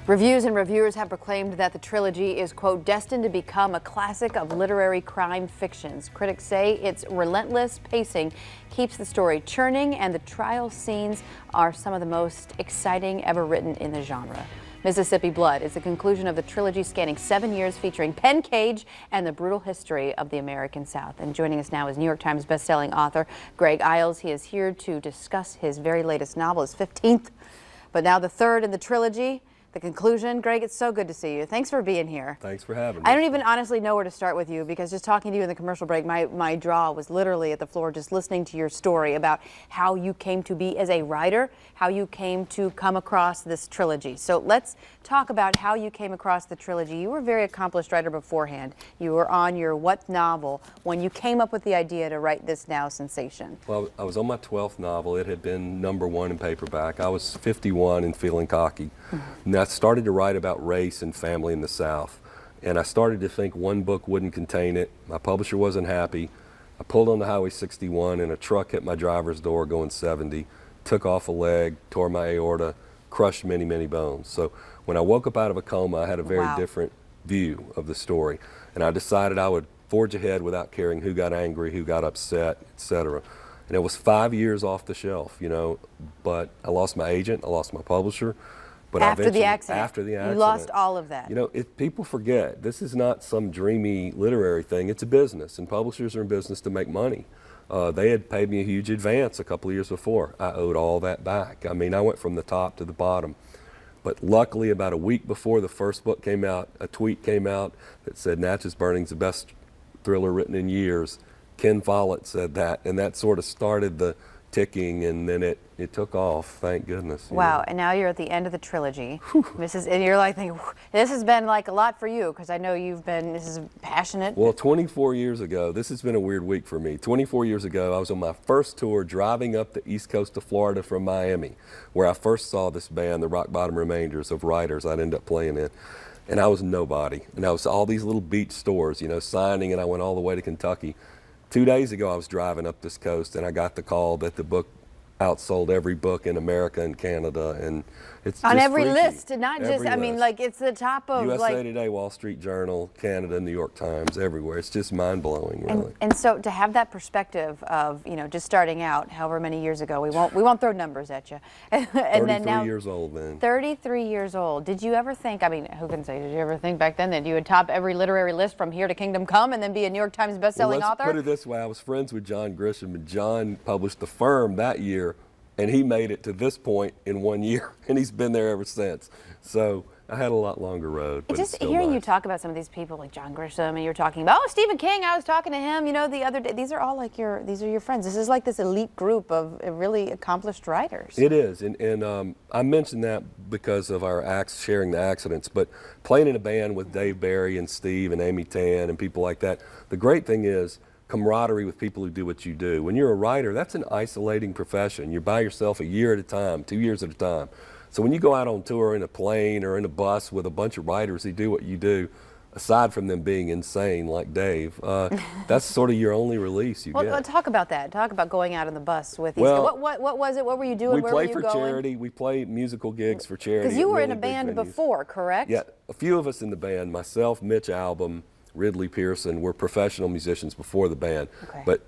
Reviews and reviewers have proclaimed that the trilogy is, quote, destined to become a classic of literary crime fictions. Critics say its relentless pacing keeps the story churning, and the trial scenes are some of the most exciting ever written in the genre. Mississippi Blood is the conclusion of the trilogy spanning 7 years, featuring Penn Cage and the brutal history of the American South. And joining us now is New York Times bestselling author Greg Iles. He is here to discuss his very latest novel, his 15th, but now the third in the trilogy. The conclusion. Greg, it's so good to see you. Thanks for being here. Thanks for having me. I don't even honestly know where to start with you, because just talking to you in the commercial break, my jaw was literally at the floor just listening to your story about how you came to be as a writer, how you came to come across this trilogy. So let's talk about how you came across the trilogy. You were a very accomplished writer beforehand. You were on your what novel when you came up with the idea to write this now sensation? Well, I was on my 12th novel. It had been #1 in paperback. I was 51 and feeling cocky. And I started to write about race and family in the South. And I started to think one book wouldn't contain it. My publisher wasn't happy. I pulled on the Highway 61 and a truck hit my driver's door going 70, took off a leg, tore my aorta, crushed many, many bones. So when I woke up out of a coma, I had a very different view of the story. And I decided I would forge ahead without caring who got angry, who got upset, etc. And it was 5 years off the shelf, you know, but I lost my agent, I lost my publisher. But after the accident. After the accident. You lost all of that. You know, people forget, this is not some dreamy literary thing. It's a business, and publishers are in business to make money. They had paid me a huge advance a couple of years before. I owed all that back. I mean, I went from the top to the bottom. But luckily, about a week before the first book came out, a tweet came out that said, Natchez Burning's the best thriller written in years. Ken Follett said that, and that sort of started the ticking, and then it took off, thank goodness. Wow, and now you're at the end of the trilogy. And you're like thinking, this has been like a lot for you, because I know this is passionate. Well, 24 years ago, this has been a weird week for me. 24 years ago, I was on my first tour driving up the east coast of Florida from Miami, where I first saw this band, the Rock Bottom Remainders of writers I'd end up playing in. And I was nobody. And I was all these little beach stores, you know, signing, and I went all the way to Kentucky. 2 days ago, I was driving up this coast, and I got the call that the book outsold every book in America and Canada, and it's on just every freaky. list, not every just, I mean, list. like it's the top of USA Today, Wall Street Journal, Canada, New York Times, everywhere. It's just mind-blowing, really. And so to have that perspective of, you know, just starting out, however many years ago, we won't throw numbers at you. And 33 then now, years old then. 33 years old. Did you ever think, I mean, who can say, did you ever think back then that you would top every literary list from here to Kingdom Come and then be a New York Times bestselling author? Let's put it this way. I was friends with John Grisham, and John published The Firm that year, and he made it to this point in 1 year, and he's been there ever since. So I had a lot longer road. But just it's still hearing nice. You talk about some of these people like John Grisham, and you're talking about, oh, Stephen King, I was talking to him, you know, the other day. These are all like these are your friends. This is like this elite group of really accomplished writers. It is, and I mentioned that because of our sharing the accidents, but playing in a band with Dave Barry and Steve and Amy Tan and people like that, the great thing is camaraderie with people who do what you do. When you're a writer, that's an isolating profession. You're by yourself a year at a time, 2 years at a time. So when you go out on tour in a plane or in a bus with a bunch of writers who do what you do, aside from them being insane like Dave, that's sort of your only release you get. Well, talk about that. Talk about going out on the bus with these Well, guys. What was it? What were you doing? Where were you going? We play for charity. We play musical gigs for charity. Because you were really in a band big venues. before, correct? Yeah, a few of us in the band, myself, Mitch Albom, Ridley Pearson, were professional musicians before the band. Okay. But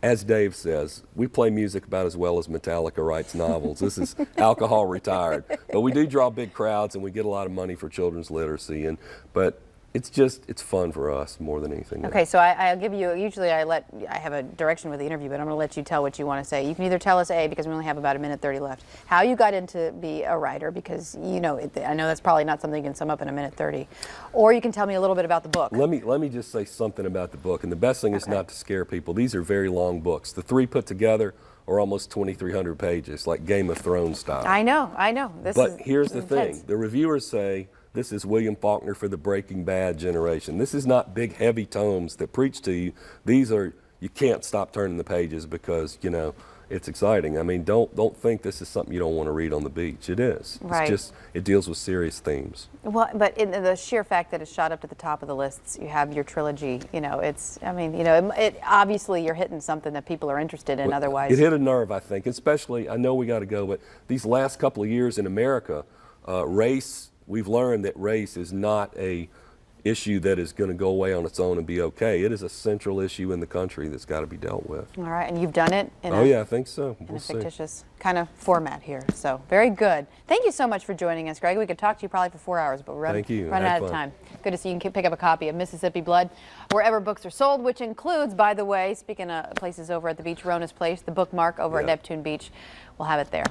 as Dave says, we play music about as well as Metallica writes novels. This is alcohol retired. But we do draw big crowds, and we get a lot of money for children's literacy. But it's fun for us more than anything else. Okay, so I'll give you, usually I have a direction with the interview, but I'm going to let you tell what you want to say. You can either tell us, A, because we only have about 1:30 left, how you got into be a writer, because, you know, I know that's probably not something you can sum up in 1:30, or you can tell me a little bit about the book. Let me just say something about the book, and the best thing is not to scare people. These are very long books. The three put together are almost 2,300 pages, like Game of Thrones style. I know. But here's the intense. thing. The reviewers say, this is William Faulkner for the Breaking Bad generation. This is not big, heavy tomes that preach to you. These are, you can't stop turning the pages because, you know, it's exciting. I mean, don't think this is something you don't want to read on the beach. It is. Right. It's just, it deals with serious themes. Well, but in the sheer fact that it's shot up to the top of the lists, you have your trilogy, you know, it obviously you're hitting something that people are interested in, otherwise. It hit a nerve, I think, especially, I know we got to go, but these last couple of years in America, race we've learned that race is not a issue that is going to go away on its own and be okay. It is a central issue in the country that's got to be dealt with. All right, and you've done it in Yeah, I think so. in a fictitious kind of format here. So very good. Thank you so much for joining us, Greg. We could talk to you probably for 4 hours, but we're running out of time. Good to see you. You can pick up a copy of Mississippi Blood wherever books are sold, which includes, by the way, speaking of places over at the beach, Rona's Place, the Bookmark over at Neptune Beach. We'll have it there.